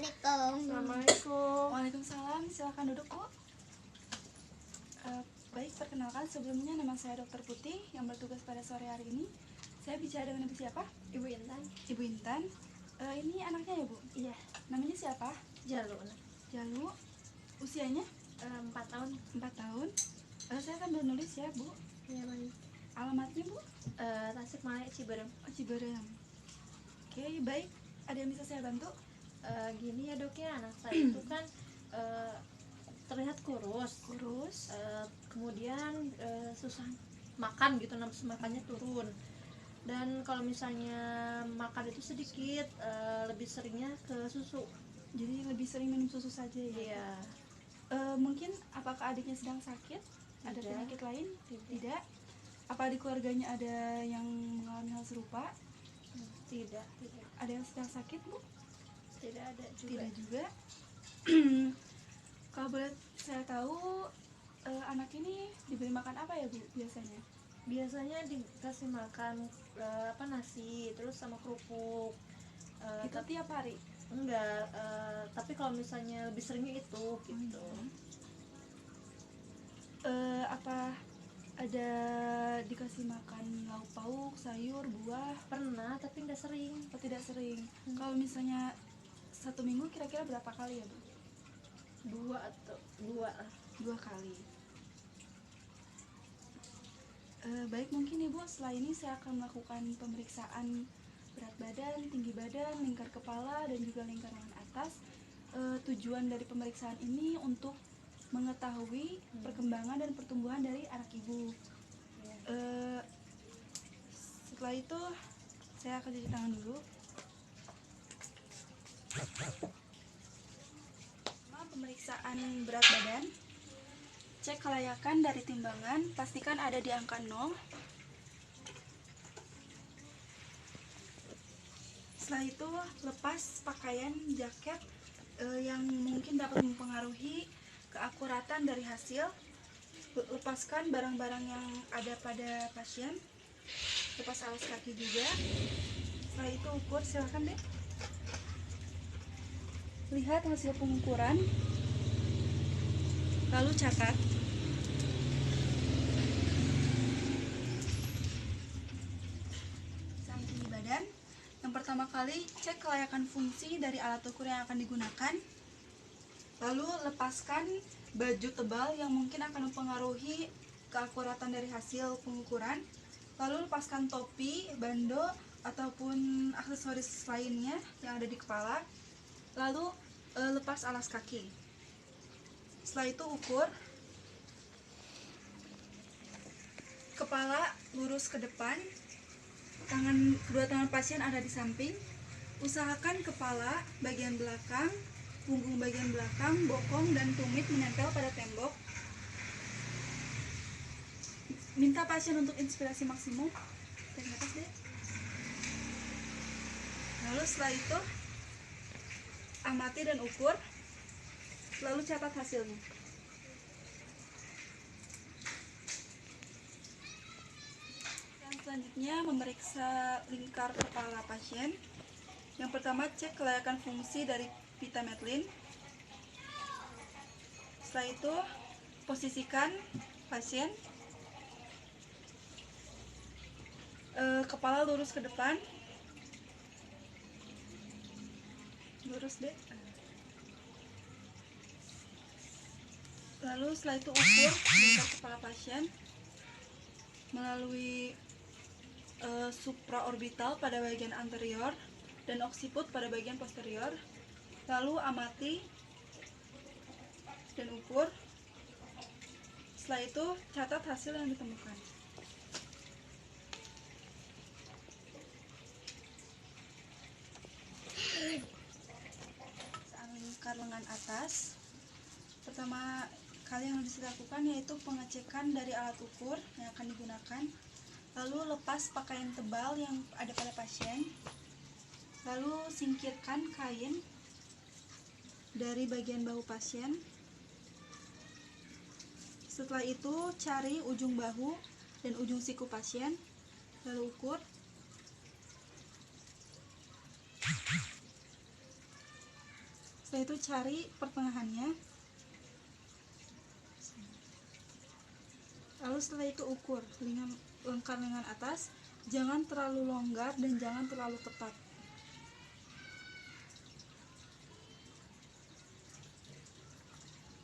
Assalamualaikum. Waalaikumsalam, silakan duduk, Bu. Baik, perkenalkan sebelumnya nama saya Dr. Putih yang bertugas pada sore hari ini. Saya bicara dengan Ibu siapa? Ibu Intan. Ibu Intan. Ini anaknya ya, Bu? Iya. Namanya siapa? Jalu. Jalu. Usianya? 4 tahun. 4 tahun. Saya sambil nulis ya, Bu. Iya, Mami. Alamatnya, Bu? Tasikmalaya, Ciberem. Oh, Ciberem. Oke, baik. Ada yang bisa saya bantu? Gini ya, Dok, ya, anak saya itu kan terlihat kurus. Kemudian susah makan gitu, nafsu makannya turun. Dan kalau misalnya makan itu sedikit, lebih seringnya ke susu. Jadi lebih sering minum susu saja ya? Iya. Mungkin apakah adiknya sedang sakit? Ada Tidak. penyakit lain? Tidak. Apa di keluarganya ada yang mengalami hal serupa? Tidak. Ada yang sedang sakit, Bu? Tidak ada juga. Tidak juga. Kalau boleh saya tahu, anak ini diberi makan apa ya, Bu, biasanya? Biasanya dikasih makan nasi terus sama kerupuk. Itu tiap hari? Enggak, tapi kalau misalnya lebih seringnya itu gitu. Apa ada dikasih makan lauk pauk, sayur, buah? Pernah, tapi nggak sering. Oh, tidak sering. Kalau misalnya 1 minggu kira-kira berapa kali ya, Bu? 2 lah. 2 kali. Baik, mungkin Ibu setelah ini saya akan melakukan pemeriksaan berat badan, tinggi badan, lingkar kepala, dan juga lingkar lengan atas. Tujuan dari pemeriksaan ini untuk mengetahui perkembangan dan pertumbuhan dari anak Ibu. Setelah itu saya akan cuci tangan dulu. Pemeriksaan berat badan. Cek kelayakan dari timbangan, pastikan ada di angka 0. Setelah itu lepas pakaian jaket yang mungkin dapat mempengaruhi keakuratan dari hasil. Lepaskan barang-barang yang ada pada pasien. Lepas alas kaki juga. Setelah itu ukur, silakan deh. Lihat hasil pengukuran. Lalu catat. Tinggi badan. Yang pertama kali, cek kelayakan fungsi dari alat ukur yang akan digunakan. Lalu lepaskan baju tebal yang mungkin akan mempengaruhi keakuratan dari hasil pengukuran. Lalu lepaskan topi, bando, ataupun aksesoris lainnya yang ada di kepala. Lalu lepas alas kaki. Setelah itu ukur. Kepala lurus ke depan. Kedua tangan pasien ada di samping. Usahakan kepala bagian belakang, punggung bagian belakang, bokong, dan tumit menempel pada tembok. Minta pasien untuk inspirasi maksimum. Tarik nafas deh. Lalu setelah itu amati dan ukur. Lalu catat hasilnya. Selanjutnya memeriksa lingkar kepala pasien. Yang pertama, cek kelayakan fungsi dari pita Medlin. Setelah itu posisikan pasien, kepala lurus ke depan, lurus deh. Lalu setelah itu ukur lingkar kepala pasien melalui supraorbital pada bagian anterior dan occiput pada bagian posterior. Lalu amati dan ukur. Setelah itu catat hasil yang ditemukan. Lingkar lengan atas. Pertama kali yang harus dilakukan yaitu pengecekan dari alat ukur yang akan digunakan. Lalu lepas pakaian tebal yang ada pada pasien. Lalu singkirkan kain dari bagian bahu pasien. Setelah itu cari ujung bahu dan ujung siku pasien. Lalu ukur. Setelah itu cari pertengahannya. Lalu setelah itu ukur lingkar lengan atas, jangan terlalu longgar dan jangan terlalu ketat.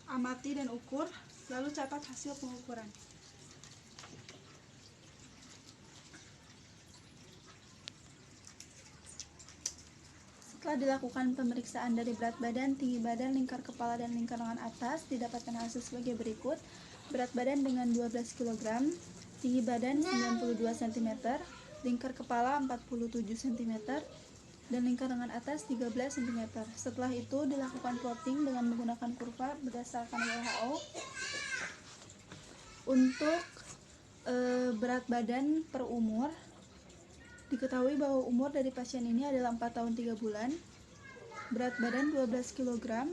Amati dan ukur, lalu catat hasil pengukuran. Setelah dilakukan pemeriksaan dari berat badan, tinggi badan, lingkar kepala, dan lingkar lengan atas, didapatkan hasil sebagai berikut. Berat badan dengan 12 kg, tinggi badan 92 cm, lingkar kepala 47 cm, dan lingkar lengan atas 13 cm. Setelah itu dilakukan plotting dengan menggunakan kurva berdasarkan WHO. Untuk berat badan per umur, diketahui bahwa umur dari pasien ini adalah 4 tahun 3 bulan, berat badan 12 kg,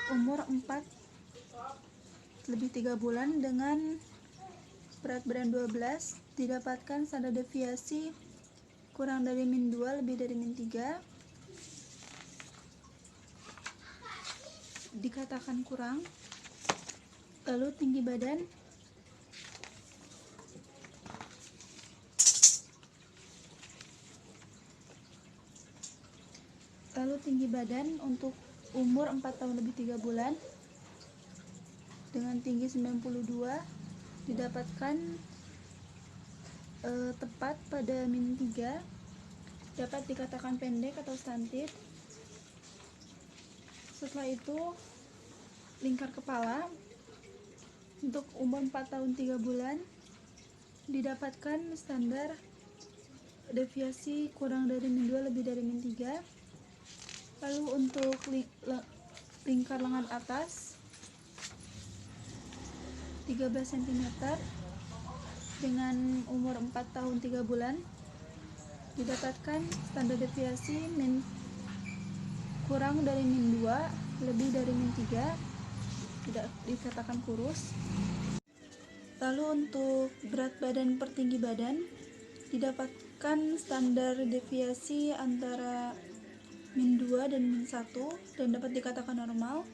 umur 4 lebih 3 bulan dengan berat badan 12, didapatkan standar deviasi kurang dari min 2 lebih dari min 3, dikatakan kurang. Lalu tinggi badan untuk umur 4 tahun lebih 3 bulan dengan tinggi 92 didapatkan tepat pada min 3, dapat dikatakan pendek atau stunted. Setelah itu lingkar kepala untuk umur 4 tahun 3 bulan didapatkan standar deviasi kurang dari min 2 lebih dari min 3. Lalu untuk lingkar lengan atas 13 cm dengan umur 4 tahun 3 bulan didapatkan standar deviasi kurang dari min 2 lebih dari min 3, tidak dikatakan kurus. Lalu untuk berat badan per tinggi badan didapatkan standar deviasi antara min 2 dan min 1 dan dapat dikatakan normal.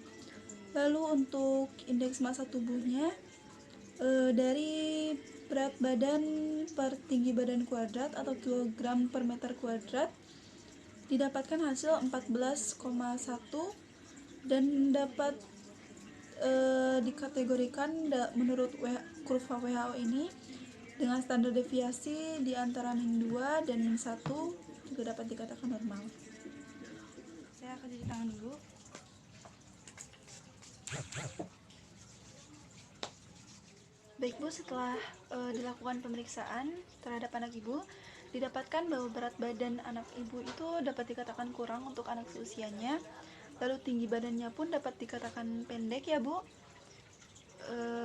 Lalu untuk indeks massa tubuhnya dari berat badan per tinggi badan kuadrat atau kilogram per meter kuadrat didapatkan hasil 14,1 dan dapat dikategorikan menurut kurva WHO ini dengan standar deviasi di antara min 2 dan min 1 juga dapat dikatakan normal. Saya akan cuci tangan dulu. Baik Bu, setelah dilakukan pemeriksaan terhadap anak Ibu, didapatkan bahwa berat badan anak Ibu itu dapat dikatakan kurang untuk anak seusianya. Lalu tinggi badannya pun dapat dikatakan pendek ya Bu.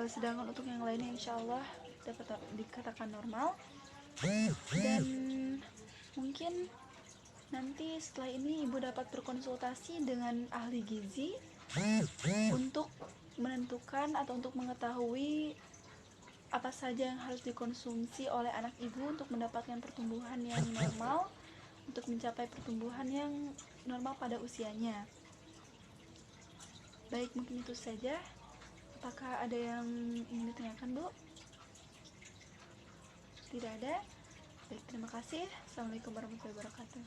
Sedangkan untuk yang lainnya insya Allah dapat dikatakan normal. Dan mungkin nanti setelah ini Ibu dapat berkonsultasi dengan ahli gizi untuk menentukan atau untuk mengetahui apa saja yang harus dikonsumsi oleh anak Ibu untuk mendapatkan pertumbuhan yang normal, untuk mencapai pertumbuhan yang normal pada usianya. Baik, mungkin itu saja. Apakah ada yang ingin ditanyakan, Bu? Tidak ada? Baik, terima kasih. Assalamualaikum warahmatullahi wabarakatuh.